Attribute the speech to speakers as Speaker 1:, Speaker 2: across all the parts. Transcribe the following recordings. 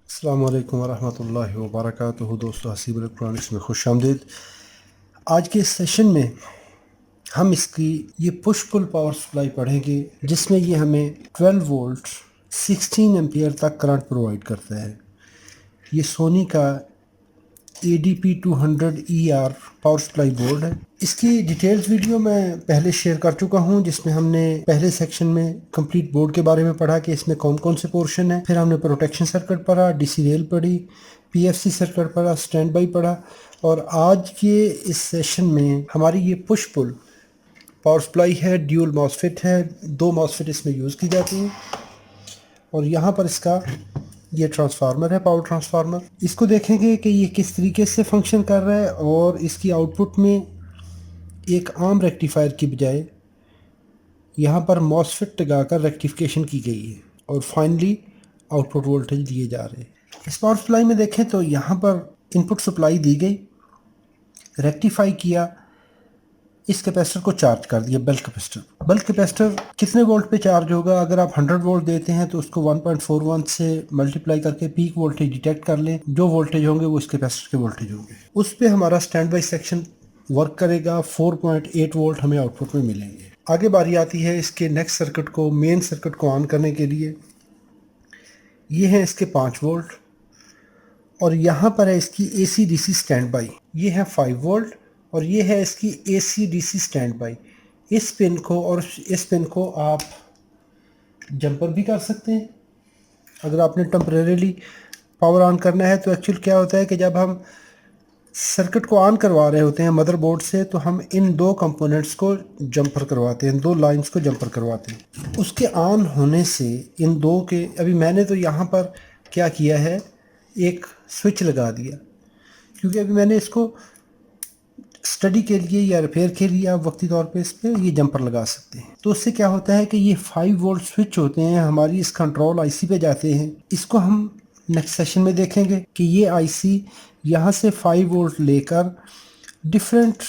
Speaker 1: अस्सलाम वालेकुम वरहमतुल्लाहि वबरकातुहू। दोस्तों, हसीब इलेक्ट्रॉनिक्स में खुश आमदीद। आज के इस सेशन में हम इसकी ये पुश पुल पावर सप्लाई पढ़ेंगे, जिसमें ये हमें 12 वोल्ट 16 एम्पियर तक करंट प्रोवाइड करता है। ये सोनी का ADP 200ER power supply board है। इसकी डिटेल्स वीडियो मैं पहले शेयर कर चुका हूं, जिसमें हमने पहले सेक्शन में कंप्लीट बोर्ड के बारे में पढ़ा कि इसमें कौन कौन से पोर्शन है। फिर हमने प्रोटेक्शन सर्किट पढ़ा, DC रेल पढ़ी, PFC सर्किट पढ़ा, स्टैंड बाई पढ़ा। और आज के इस सेशन में हमारी ये पुश पुल पावर सप्लाई है, ड्यूल मॉसफेट है, 2 मॉसफेट इसमें यूज़ की जाती हैं। और यहाँ पर इसका ये ट्रांसफार्मर है, पावर ट्रांसफार्मर। इसको देखेंगे कि ये किस तरीके से फंक्शन कर रहा है। और इसकी आउटपुट में एक आम रेक्टिफायर की बजाय यहाँ पर मॉसफेट लगाकर रेक्टिफिकेशन की गई है और फाइनली आउटपुट वोल्टेज दिए जा रहे हैं। इस पावर सप्लाई में देखें तो यहाँ पर इनपुट सप्लाई दी गई, रेक्टिफाई किया, इस कैपेसिटर को चार्ज कर दिया। बल्क कैपेसिटर कितने वोल्ट पे चार्ज होगा? अगर आप 100 वोल्ट देते हैं तो उसको 1.41 से मल्टीप्लाई करके पीक वोल्टेज डिटेक्ट कर लें। जो वोल्टेज होंगे वो इस कैपेसिटर के वोल्टेज होंगे। उस पे हमारा स्टैंड बाई सेक्शन वर्क करेगा। 4.8 वोल्ट हमें आउटपुट में मिलेंगे। आगे बारी आती है इसके नेक्स्ट सर्किट को, मेन सर्किट को ऑन करने के लिए। ये है इसके 5 वोल्ट और यहाँ पर है इसकी AC-DC स्टैंड बाई। ये है 5 वोल्ट और ये है इसकी AC-DC स्टैंड बाई। इस पिन को और इस पिन को आप जंपर भी कर सकते हैं। अगर आपने टेम्परेरीली पावर ऑन करना है तो एक्चुअल क्या होता है कि जब हम सर्किट को ऑन करवा रहे होते हैं मदरबोर्ड से, तो हम इन 2 कंपोनेंट्स को जंपर करवाते हैं, 2 लाइंस को जंपर करवाते हैं। उसके ऑन होने से इन 2 के, अभी मैंने तो यहाँ पर क्या किया है, एक स्विच लगा दिया, क्योंकि अभी मैंने इसको स्टडी के लिए या रिपेयर के लिए आप वक्ती तौर पे इस पर ये जंपर लगा सकते हैं। तो उससे क्या होता है कि ये 5 वोल्ट स्विच होते हैं, हमारी इस कंट्रोल IC पे जाते हैं। इसको हम नेक्स्ट सेशन में देखेंगे कि ये IC यहाँ से 5 वोल्ट लेकर डिफरेंट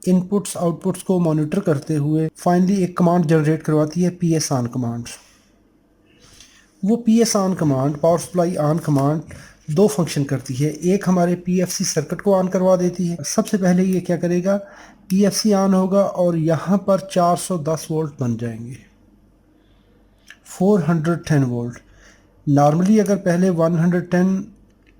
Speaker 1: इनपुट्स आउटपुट्स को मॉनिटर करते हुए फाइनली एक कमांड जनरेट करवाती है, PS ऑन कमांड। वो PS on command, power supply on command 2 function करती है। एक हमारे PFC सर्किट को ऑन करवा देती है। सबसे पहले ये क्या करेगा, PFC ऑन होगा और यहाँ पर 410 वोल्ट बन जाएंगे, 410 वोल्ट। नॉर्मली अगर पहले 110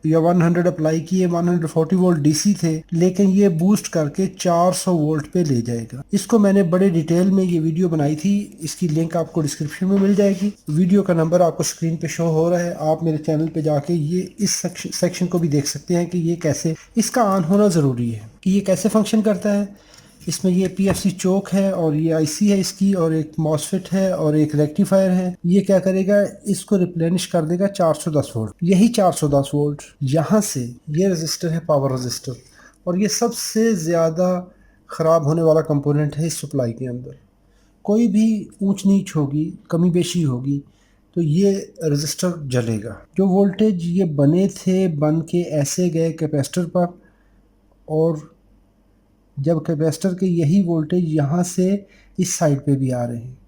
Speaker 1: या 100 अप्लाई किए, 140 वोल्ट DC थे, लेकिन ये बूस्ट करके 400 वोल्ट पे ले जाएगा। इसको मैंने बड़े डिटेल में ये वीडियो बनाई थी, इसकी लिंक आपको डिस्क्रिप्शन में मिल जाएगी। वीडियो का नंबर आपको स्क्रीन पे शो हो रहा है। आप मेरे चैनल पे जाके ये इस सेक्शन को भी देख सकते हैं कि ये कैसे, इसका ऑन होना ज़रूरी है कि ये कैसे फंक्शन करता है। इसमें ये PFC चोक है और ये IC है इसकी, और एक मॉसफेट है और एक रेक्टिफायर है। ये क्या करेगा, इसको रिप्लेनिश कर देगा 410 वोल्ट। यही 410 वोल्ट यहाँ से, ये रजिस्टर है पावर रजिस्टर, और ये सबसे ज़्यादा ख़राब होने वाला कंपोनेंट है इस सप्लाई के अंदर। कोई भी ऊंच नीच होगी, कमी बेशी होगी, तो ये रजिस्टर जलेगा। जो वोल्टेज ये बने थे, बन के ऐसे गए कैपेसिटर पर, और जब कैपेसिटर के यही वोल्टेज यहाँ से इस साइड पे भी आ रहे हैं।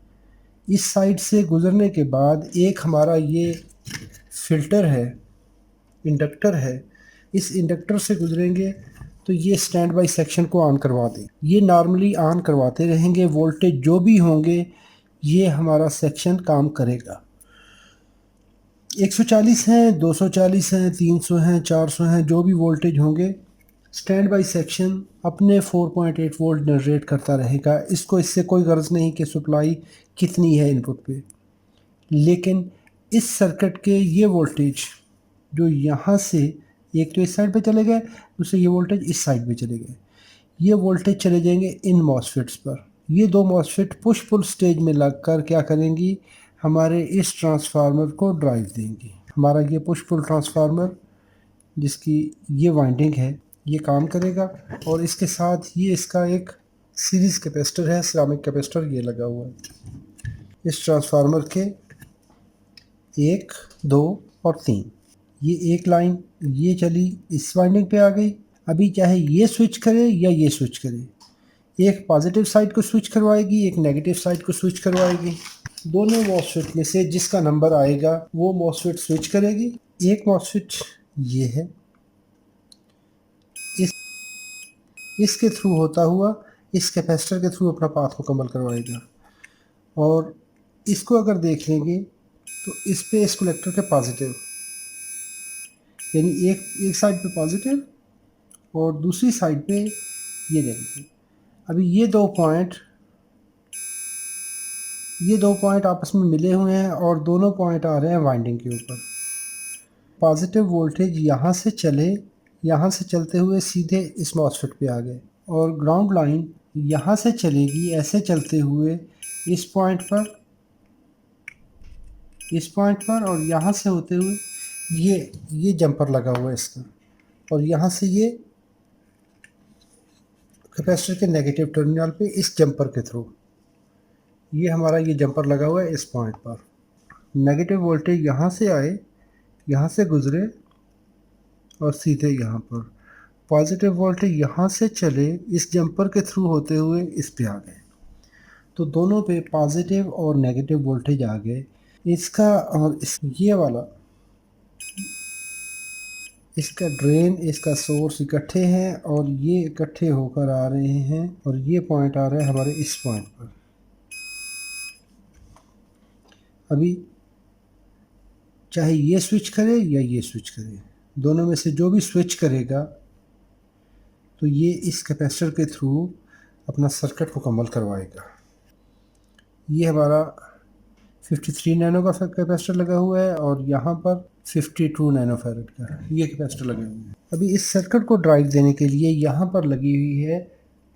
Speaker 1: इस साइड से गुजरने के बाद एक हमारा ये फिल्टर है, इंडक्टर है, इस इंडक्टर से गुजरेंगे तो ये स्टैंड बाई सेक्शन को ऑन करवा दें। ये नॉर्मली ऑन करवाते रहेंगे, वोल्टेज जो भी होंगे ये हमारा सेक्शन काम करेगा। 140 हैं, 240 हैं, 300 हैं, 400 हैं, जो भी वोल्टेज होंगे, स्टैंड बाई सेक्शन अपने 4.8 वोल्ट जनरेट करता रहेगा। इसको इससे कोई गर्ज नहीं कि सप्लाई कितनी है इनपुट पे। लेकिन इस सर्किट के ये वोल्टेज जो यहाँ से, एक तो इस साइड पे चले गए, दूसरे ये वोल्टेज इस साइड पे चले गए, ये वोल्टेज चले जाएंगे इन मॉसफेट्स पर। ये 2 मॉसफेट पुश पुल स्टेज में लगकर क्या करेंगी, हमारे इस ट्रांसफार्मर को ड्राइव देंगी। हमारा ये पुश पुल ट्रांसफार्मर, जिसकी ये वाइंडिंग है, ये काम करेगा। और इसके साथ ये इसका एक सीरीज़ कैपेसिटर है, सिरामिक कैपेसिटर, ये लगा हुआ है। इस ट्रांसफार्मर के 1, 2 और 3, ये एक लाइन ये चली, इस वाइंडिंग पे आ गई। अभी चाहे ये स्विच करे या ये स्विच करे, एक पॉजिटिव साइड को स्विच करवाएगी, एक नेगेटिव साइड को स्विच करवाएगी। दोनों मॉसफेट में से जिसका नंबर आएगा वो मॉसफेट स्विच करेगी एक मॉसफेट ये है, इस इसके थ्रू होता हुआ इस कैपेसिटर के थ्रू अपना पाथ मुकम्मल करवाएगा। और इसको अगर देख लेंगे तो इस पे इस कलेक्टर के पॉजिटिव, यानी एक एक साइड पे पॉजिटिव और दूसरी साइड पे ये नेगेटिव। अभी ये दो पॉइंट आपस में मिले हुए हैं और दोनों पॉइंट आ रहे हैं वाइंडिंग के ऊपर। पॉजिटिव वोल्टेज यहाँ से चलते हुए सीधे इस मॉसफेट पे आ गए और ग्राउंड लाइन यहाँ से चलेगी ऐसे चलते हुए इस पॉइंट पर और यहाँ से होते हुए ये जंपर लगा हुआ है इसका, और यहाँ से ये कैपेसिटर के नेगेटिव टर्मिनल पे इस जंपर के थ्रू ये हमारा ये जंपर लगा हुआ है इस पॉइंट पर। नेगेटिव वोल्टेज यहाँ से आए, यहाँ से गुजरे और सीधे यहाँ पर पॉजिटिव वोल्टेज यहाँ से चले इस जंपर के थ्रू होते हुए इस पे आ गए। तो दोनों पे पॉजिटिव और नेगेटिव वोल्टेज आ गए। इसका और ये वाला, इसका ड्रेन इसका सोर्स इकट्ठे हैं और ये इकट्ठे होकर आ रहे हैं और ये पॉइंट आ रहा है हमारे इस पॉइंट पर। अभी चाहे ये स्विच करे या ये स्विच करे, दोनों में से जो भी स्विच करेगा तो ये इस कैपेसिटर के थ्रू अपना सर्किट मुकम्मल करवाएगा। ये हमारा 53 नैनो का कैपेसिटर लगा हुआ है और यहाँ पर 52 नैनो फैरेड का ये कैपेसिटर लगे हुए हैं। अभी इस सर्किट को ड्राइव देने के लिए यहाँ पर लगी हुई है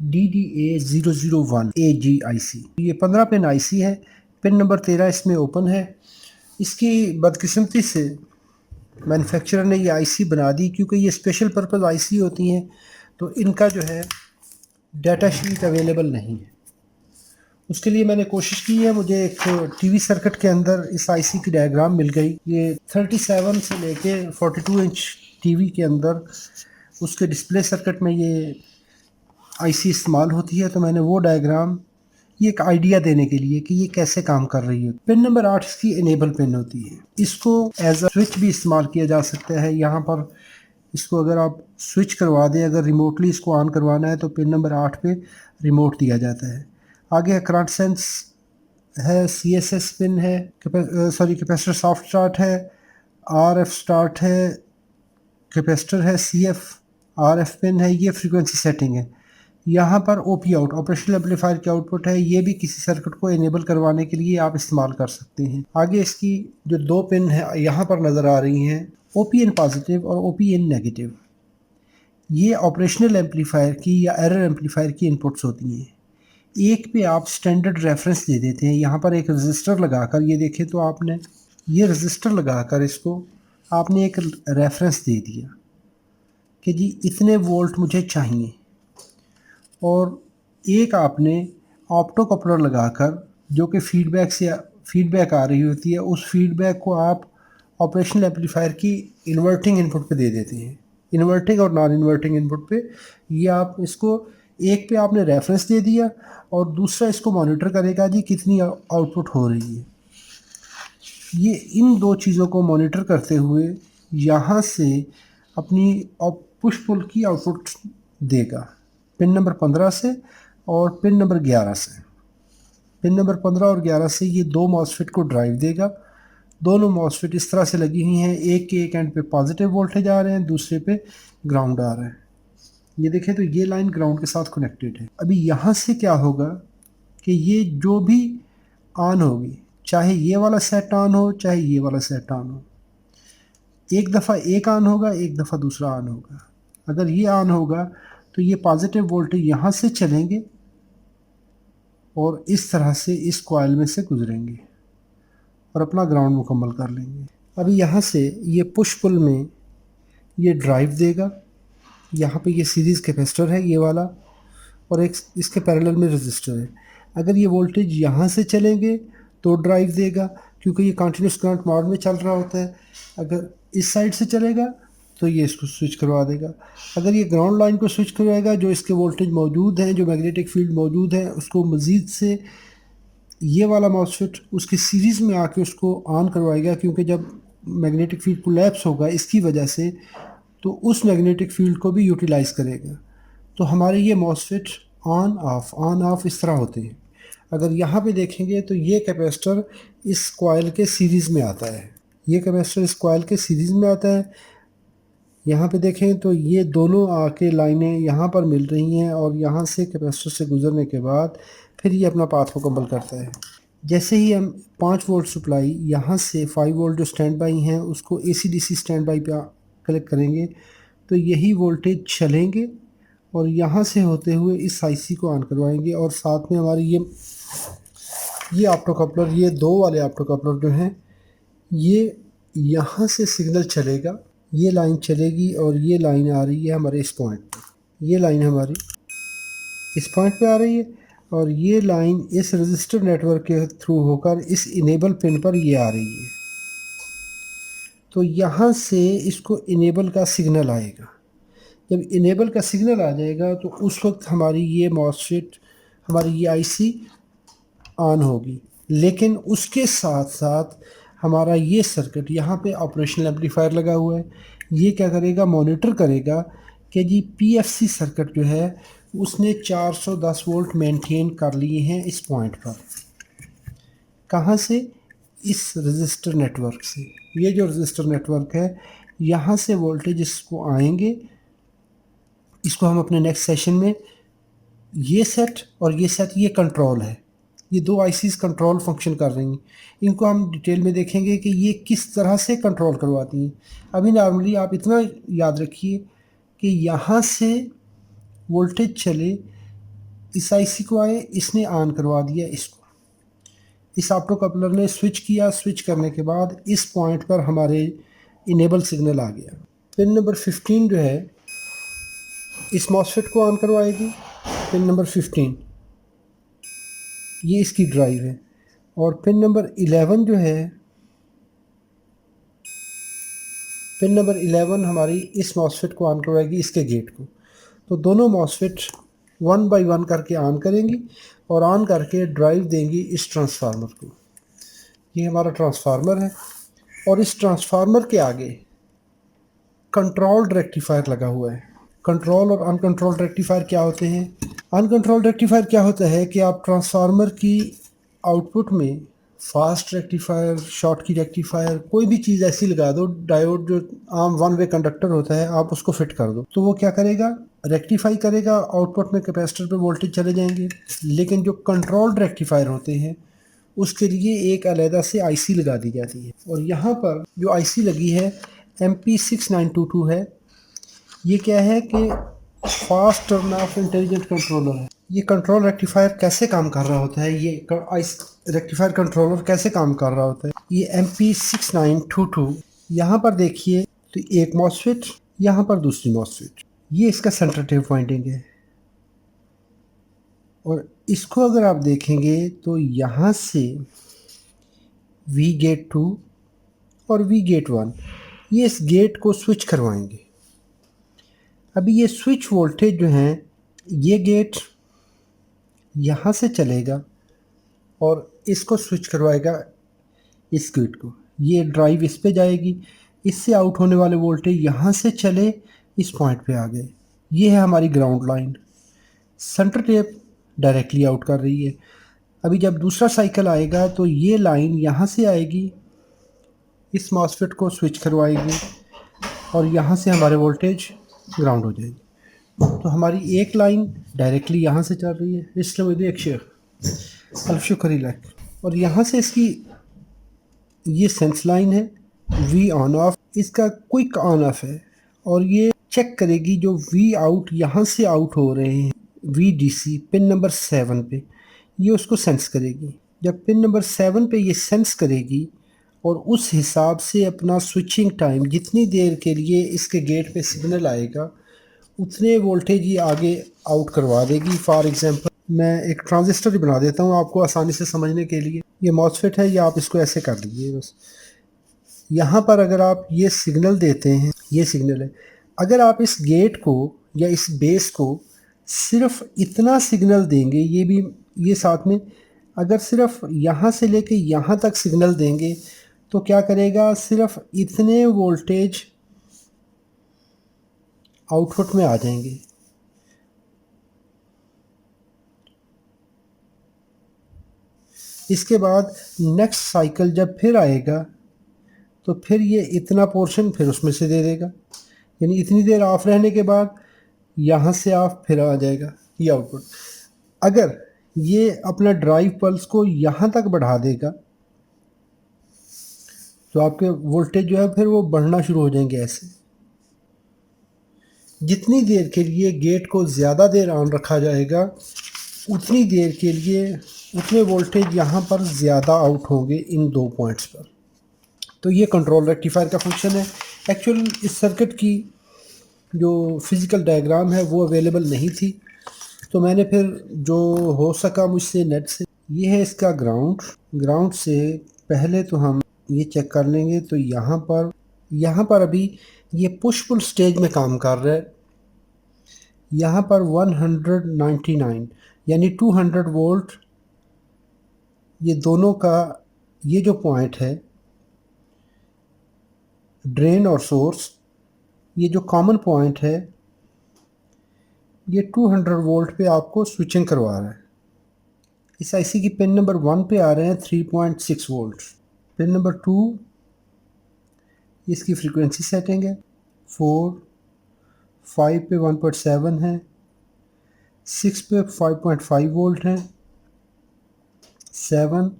Speaker 1: DDA001 AGIC। ये 15 पिन IC है, पिन नंबर 13 इसमें ओपन है। इसकी बदकिस्मती से मैन्युफैक्चरर ने ये IC बना दी, क्योंकि ये स्पेशल पर्पज़ IC होती हैं तो इनका जो है डाटा शीट अवेलेबल नहीं है। उसके लिए मैंने कोशिश की है, मुझे एक टीवी सर्किट के अंदर इस आईसी की डायग्राम मिल गई। ये 37 से लेके 42 इंच टीवी के अंदर उसके डिस्प्ले सर्किट में ये आईसी इस्तेमाल होती है, तो मैंने वो डायग्राम ये एक आइडिया देने के लिए कि ये कैसे काम कर रही है। पिन नंबर 8 इसकी इनेबल पिन होती है, इसको एज अ स्विच भी इस्तेमाल किया जा सकता है। यहाँ पर इसको अगर आप स्विच करवा दें, अगर रिमोटली इसको ऑन करवाना है तो पिन नंबर 8 पे रिमोट दिया जाता है। आगे करंट सेंस है, CSS पिन है, कैपेसिटर सॉफ्ट स्टार्ट है, RF स्टार्ट है, कैपेसिटर है, CF RF पिन है, ये फ्रीक्वेंसी सेटिंग है। यहाँ पर OP आउट ऑपरेशनल एम्पलीफायर की आउटपुट है, ये भी किसी सर्किट को इनेबल करवाने के लिए आप इस्तेमाल कर सकते हैं। आगे इसकी जो दो पिन है यहाँ पर नज़र आ रही हैं, OPN पॉजिटिव और OPN नेगेटिव। ये ऑपरेशनल एम्पलीफायर की या एरर एम्पलीफायर की इनपुट्स होती हैं। एक पे आप स्टैंडर्ड रेफरेंस दे देते हैं, यहाँ पर एक रजिस्टर लगाकर, ये देखें तो आपने ये रजिस्टर लगाकर इसको आपने एक रेफरेंस दे दिया कि जी इतने वोल्ट मुझे चाहिए, और एक आपने ऑप्टो कपलर लगाकर जो कि फीडबैक आ रही होती है, उस फीडबैक को आप ऑपरेशनल एम्पलीफायर की इन्वर्टिंग इनपुट पे दे देते हैं। इन्वर्टिंग और नॉन इन्वर्टिंग इनपुट पे ये आप इसको एक पे आपने रेफरेंस दे दिया और दूसरा इसको मॉनिटर करेगा जी कितनी आउटपुट हो रही है। ये इन दो चीज़ों को मॉनिटर करते हुए यहाँ से अपनी पुश पुल की आउटपुट देगा पिन नंबर 15 से और पिन नंबर 11 से। पिन नंबर 15 और 11 से ये दो मॉसफेट को ड्राइव देगा। दोनों मॉसफेट इस तरह से लगी हुई हैं, एक के एक एंड पे पॉजिटिव वोल्टेज आ रहे हैं, दूसरे पे ग्राउंड आ रहा है। ये देखें तो ये लाइन ग्राउंड के साथ कनेक्टेड है। अभी यहाँ से क्या होगा कि ये जो भी ऑन होगी, चाहे ये वाला सेट ऑन हो चाहे ये वाला सेट ऑन हो, एक दफ़ा एक ऑन होगा, एक दफ़ा दूसरा ऑन होगा। अगर ये ऑन होगा तो ये पॉजिटिव वोल्टेज यहाँ से चलेंगे और इस तरह से इस कॉइल में से गुजरेंगे और अपना ग्राउंड मुकम्मल कर लेंगे। अभी यहाँ से ये पुश पुल में ये ड्राइव देगा। यहाँ पे ये सीरीज़ कैपेसिटर है ये वाला, और एक इसके पैरेलल में रजिस्टर है। अगर ये वोल्टेज यहाँ से चलेंगे तो ड्राइव देगा, क्योंकि ये कंटिन्यूस करंट मोड में चल रहा होता है। अगर इस साइड से चलेगा तो ये इसको स्विच करवा देगा। अगर ये ग्राउंड लाइन को स्विच करवाएगा, जो इसके वोल्टेज मौजूद हैं, जो मैग्नेटिक फील्ड मौजूद है, उसको मज़ीद से ये वाला मॉसफेट उसकी सीरीज़ में आके उसको ऑन करवाएगा, क्योंकि जब मैग्नेटिक फील्ड कोलैप्स होगा इसकी वजह से, तो उस मैग्नेटिक फील्ड को भी यूटिलाइज़ करेगा। तो हमारे ये मॉसफेट ऑन ऑफ इस तरह होते हैं। अगर यहाँ पे देखेंगे तो ये कैपेसिटर इस कॉइल के सीरीज़ में आता है, ये कैपेसिटर इस कॉइल के सीरीज़ में आता है। यहाँ पे देखें तो ये दोनों आके लाइनें यहाँ पर मिल रही हैं और यहाँ से कैपेसिटर से गुजरने के बाद फिर ये अपना पाथ मुकम्मल करता है। जैसे ही हम 5 वोल्ट सप्लाई यहाँ से 5 वोल्ट जो स्टैंड बाई हैं उसको AC/DC स्टैंड बाई पे कलेक्ट करेंगे, तो यही वोल्टेज चलेंगे और यहाँ से होते हुए इस IC को ऑन करवाएंगे। और साथ में हमारी ये ऑप्टोकपलर, ये 2 वाले ऑप्टोकपलर जो हैं, ये यहाँ से सिग्नल चलेगा, ये लाइन चलेगी और ये लाइन आ रही है हमारे इस पॉइंट पर, ये लाइन हमारी इस पॉइंट पे आ रही है और ये लाइन इस रजिस्टर नेटवर्क के थ्रू होकर इस इनेबल पिन पर ये आ रही है। तो यहाँ से इसको इनेबल का सिग्नल आएगा। जब इनेबल का सिग्नल आ जाएगा तो उस वक्त हमारी ये मॉसफेट, हमारी ये IC ऑन होगी। लेकिन उसके साथ साथ हमारा ये सर्किट, यहाँ पे ऑपरेशनल एम्पलीफायर लगा हुआ है, ये क्या करेगा, मॉनिटर करेगा कि जी PFC सर्किट जो है उसने 410 वोल्ट मेंटेन कर लिए हैं इस पॉइंट पर। कहाँ से? इस रजिस्टर नेटवर्क से। ये जो रजिस्टर नेटवर्क है, यहाँ से वोल्टेज इसको आएंगे। इसको हम अपने नेक्स्ट सेशन में, ये सेट और ये सेट, ये कंट्रोल है, ये 2 ICs कंट्रोल फंक्शन कर रही हैं। इनको हम डिटेल में देखेंगे कि ये किस तरह से कंट्रोल करवाती हैं। अभी नॉर्मली आप इतना याद रखिए कि यहाँ से वोल्टेज चले, इस IC को आए, इसने ऑन करवा दिया इसको, इस ऑप्टो कपलर ने स्विच किया, स्विच करने के बाद इस पॉइंट पर हमारे इनेबल सिग्नल आ गया। पिन नंबर 15 जो है इस मॉसफेट को ऑन करवाएगी। पिन नंबर 15 ये इसकी ड्राइव है और पिन नंबर 11 जो है, पिन नंबर 11 हमारी इस मॉसफेट को ऑन करवाएगी, इसके गेट को। तो दोनों मॉसफेट 1 बाय 1 करके ऑन करेंगी और ऑन करके ड्राइव देंगी इस ट्रांसफार्मर को। ये हमारा ट्रांसफार्मर है और इस ट्रांसफार्मर के आगे कंट्रोल्ड रेक्टिफायर लगा हुआ है। कंट्रोल और अनकंट्रोल्ड रेक्टिफायर क्या होते हैं? अनकंट्रोल्ड रेक्टिफायर क्या होता है कि आप ट्रांसफार्मर की आउटपुट में फास्ट रेक्टिफायर, शॉर्ट की रेक्टिफायर, कोई भी चीज़ ऐसी लगा दो, डायोड जो आम 1 वे कंडक्टर होता है, आप उसको फिट कर दो, तो वो क्या करेगा, रेक्टिफाई करेगा, आउटपुट में कैपेसिटर पे वोल्टेज चले जाएंगे। लेकिन जो कंट्रोल्ड रेक्टिफायर होते हैं उसके लिए एक अलहदा से IC लगा दी जाती है। और यहाँ पर जो IC लगी है MP6922 है। ये क्या है कि fast turn off intelligent controller है। ये कंट्रोल रेक्टिफायर कैसे काम कर रहा होता है, ये रेक्टिफायर कंट्रोलर कैसे काम कर रहा होता है? ये MP6922, यहाँ पर देखिए तो एक मॉसफेट, यहाँ पर दूसरी मॉसफेट, ये इसका सेंटर टेप वाइंडिंग है। और इसको अगर आप देखेंगे तो यहाँ से V गेट 2 और V गेट 1, ये इस गेट को स्विच करवाएंगे। अभी ये स्विच वोल्टेज जो हैं, ये गेट यहाँ से चलेगा और इसको स्विच करवाएगा इस गेट को। ये ड्राइव इस पे जाएगी, इससे आउट होने वाले वोल्टेज यहाँ से चले इस पॉइंट पे आ गए। ये है हमारी ground line. Centre tap directly out कर रही है। अभी जब दूसरा साइकिल आएगा तो ये लाइन यहाँ से आएगी, इस मॉसफेट को स्विच करवाएगी और यहाँ से हमारे वोल्टेज ग्राउंड हो जाएगी। तो हमारी एक लाइन डायरेक्टली यहाँ से चल रही है, इसलिए एक शेख अल्फशुक्र। और यहाँ से इसकी ये सेंस लाइन है, V ऑन ऑफ, इसका क्विक ऑन ऑफ है। और ये चेक करेगी जो V आउट यहाँ से आउट हो रहे हैं, VDC पिन नंबर 7 पे, ये उसको सेंस करेगी। जब पिन नंबर 7 पे ये सेंस करेगी और उस हिसाब से अपना स्विचिंग टाइम, जितनी देर के लिए इसके गेट पे सिग्नल आएगा उतने वोल्टेज ये आगे आउट करवा देगी। फॉर एग्जांपल मैं एक ट्रांजिस्टर ही बना देता हूँ आपको आसानी से समझने के लिए। ये मॉसफेट है, ये आप इसको ऐसे कर लीजिए बस। यहाँ पर अगर आप ये सिग्नल देते हैं, ये सिग्नल है, अगर आप इस गेट को या इस बेस को सिर्फ इतना सिग्नल देंगे, ये भी ये साथ में, अगर सिर्फ यहाँ से लेके यहाँ तक सिग्नल देंगे तो क्या करेगा, सिर्फ इतने वोल्टेज आउटपुट में आ जाएंगे। इसके बाद नेक्स्ट साइकिल जब फिर आएगा तो फिर ये इतना पोर्शन फिर उसमें से दे देगा, यानी इतनी देर ऑफ रहने के बाद यहाँ से ऑफ फिर आ जाएगा ये आउटपुट। अगर ये अपना ड्राइव पल्स को यहाँ तक बढ़ा देगा तो आपके वोल्टेज जो है फिर वो बढ़ना शुरू हो जाएंगे ऐसे। जितनी देर के लिए गेट को ज़्यादा देर ऑन रखा जाएगा उतनी देर के लिए उतने वोल्टेज यहाँ पर ज़्यादा आउट होंगे इन 2 पॉइंट्स पर। तो ये कंट्रोल रेक्टिफायर का फंक्शन है। एक्चुअल इस सर्किट की जो फिज़िकल डायग्राम है वो अवेलेबल नहीं थी, तो मैंने फिर जो हो सका मुझसे नेट से, ये है इसका ग्राउंड से पहले तो हम ये चेक कर लेंगे। तो यहाँ पर अभी ये पुश पुल स्टेज में काम कर रहा है। यहाँ पर 199 यानी 200 वोल्ट ये दोनों का ये जो पॉइंट है ड्रेन और सोर्स, ये जो कॉमन पॉइंट है ये 200 वोल्ट पे आपको स्विचिंग करवा रहा है। इस आईसी की पिन नंबर 1 पे आ रहे हैं 3.6 वोल्ट। पिन नंबर 2 इसकी फ्रीक्वेंसी सेटिंग है 4, 5 पे 1.7 है, 6 पे 5.5 वोल्ट है, 7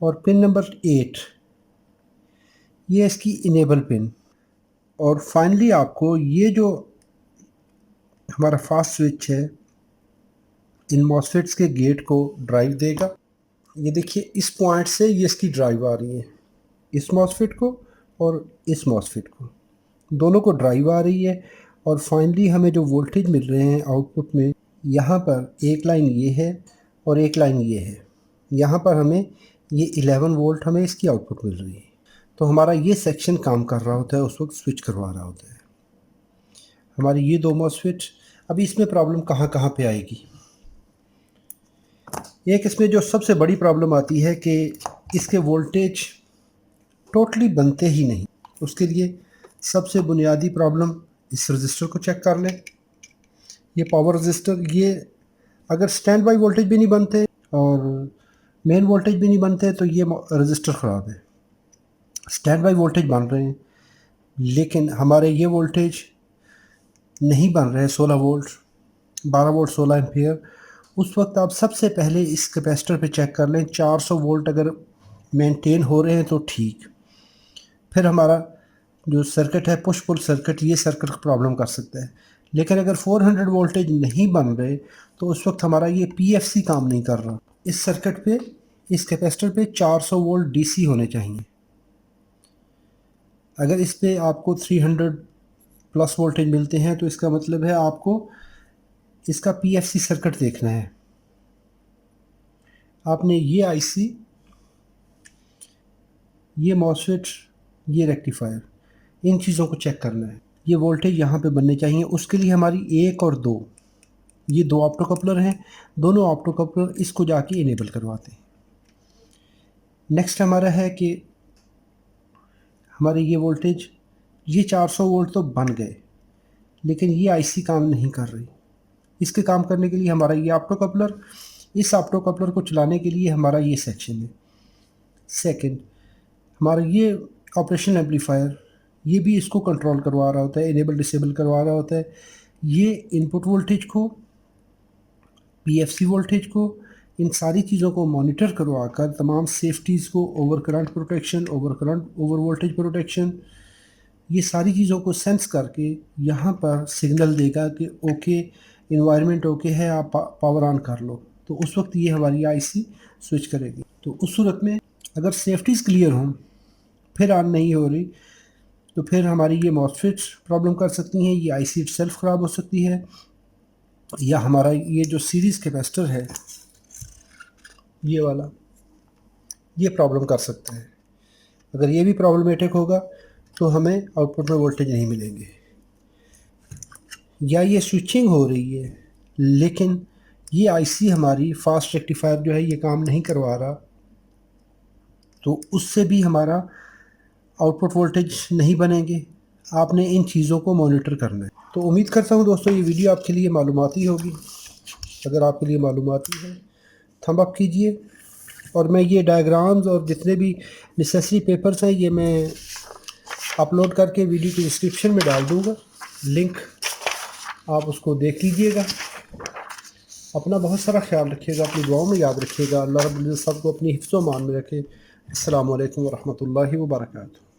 Speaker 1: और पिन नंबर 8 ये इसकी इनेबल पिन। और फाइनली आपको ये जो हमारा फास्ट स्विच है इन मॉसफेट्स के गेट को ड्राइव देगा। ये देखिए इस पॉइंट से ये इसकी ड्राइव आ रही है, इस मॉसफेट को और इस मॉसफेट को, दोनों को ड्राइव आ रही है। और फाइनली हमें जो वोल्टेज मिल रहे हैं आउटपुट में, यहाँ पर एक लाइन ये है और एक लाइन ये है, यहाँ पर हमें ये 11 वोल्ट हमें इसकी आउटपुट मिल रही है। तो हमारा ये सेक्शन काम कर रहा होता है, उस वक्त स्विच करवा रहा होता है हमारी ये 2 मॉसफेट। अभी इसमें प्रॉब्लम कहाँ कहाँ पे आएगी? एक इसमें जो सबसे बड़ी प्रॉब्लम आती है कि इसके वोल्टेज टोटली बनते ही नहीं। उसके लिए सबसे बुनियादी प्रॉब्लम, इस रजिस्टर को चेक कर लें। ये पावर रजिस्टर, ये अगर स्टैंड बाई वोल्टेज भी नहीं बनते और मेन वोल्टेज भी नहीं बनते तो ये रजिस्टर ख़राब है। स्टैंड बाई वोल्टेज बन रहे हैं लेकिन हमारे ये वोल्टेज नहीं बन रहे हैं 16 वोल्ट, 12 वोल्ट 16 एम्पियर। उस वक्त आप सबसे पहले इस कैपेसिटर पे चेक कर लें 400 वोल्ट अगर मेंटेन हो रहे हैं तो ठीक। फिर हमारा जो सर्किट है पुश पुल सर्किट, ये सर्किट प्रॉब्लम कर सकता है। लेकिन अगर 400 वोल्टेज नहीं बन रहे तो उस वक्त हमारा ये पीएफसी काम नहीं कर रहा। इस सर्किट पे, इस कैपेसिटर पे 400 वोल्ट डीसी होने चाहिए। अगर इस पे आपको 300 प्लस वोल्टेज मिलते हैं तो इसका मतलब है आपको इसका पीएफसी सर्किट देखना है। आपने ये आईसी, ये मॉसफेट, ये रेक्टिफायर, इन चीज़ों को चेक करना है। ये वोल्टेज यहाँ पे बनने चाहिए। उसके लिए हमारी 1 और 2, ये 2 ऑप्टो कपलर हैं, दोनों ऑप्टो कपलर इसको जाके इनेबल करवाते हैं। नेक्स्ट हमारा है कि हमारे ये वोल्टेज, ये 400 वोल्ट तो बन गए लेकिन ये आईसी काम नहीं कर रही। इसके काम करने के लिए हमारा ये ऑप्टो कपलर, इस ऑप्टो कपलर को चलाने के लिए हमारा ये सेक्शन है। सेकंड, हमारा ये ऑपरेशन एम्पलीफायर, ये भी इसको कंट्रोल करवा रहा होता है, इनेबल डिसेबल करवा रहा होता है। ये इनपुट वोल्टेज को, पीएफसी वोल्टेज को, इन सारी चीज़ों को मॉनिटर करवा कर तमाम सेफ्टीज़ को, over current protection, over voltage protection, ये सारी चीज़ों को सेंस करके यहाँ पर सिग्नल देगा कि ओके इन्वायरमेंट ओके है, आप पावर ऑन कर लो। तो उस वक्त ये हमारी आईसी स्विच करेगी। तो उस सूरत में अगर सेफ्टीज़ क्लियर हों फिर ऑन नहीं हो रही तो फिर हमारी ये मॉसफेट्स प्रॉब्लम कर सकती हैं, ये आईसी सेल्फ ख़राब हो सकती है, या हमारा ये जो सीरीज़ कैपेसिटर है ये वाला, ये प्रॉब्लम कर सकता है। अगर ये भी प्रॉब्लमेटिक होगा तो हमें आउटपुट में वोल्टेज नहीं मिलेंगे। या ये स्विचिंग हो रही है लेकिन ये आईसी हमारी फास्ट रेक्टिफायर जो है ये काम नहीं करवा रहा, तो उससे भी हमारा आउटपुट वोल्टेज नहीं बनेंगे। आपने इन चीज़ों को मॉनिटर करना है। तो उम्मीद करता हूँ दोस्तों ये वीडियो आपके लिए मालूमाती होगी। अगर आपके लिए मालूमाती है थंब अप कीजिए, और मैं ये डायग्राम्स और जितने भी नेसेसरी पेपर्स हैं ये मैं अपलोड करके वीडियो की डिस्क्रिप्शन में डाल दूँगा, लिंक आप उसको देख लीजिएगा। अपना बहुत सारा ख्याल रखिएगा, अपनी दुआओं में याद रखिएगा। अल्लाह रब्बुल इज़्ज़त सबको अपनी हिफ्ज़-ओ-मान में रखे। अस्सलामु अलैकुम व रहमतुल्लाहि व बरकातुहू।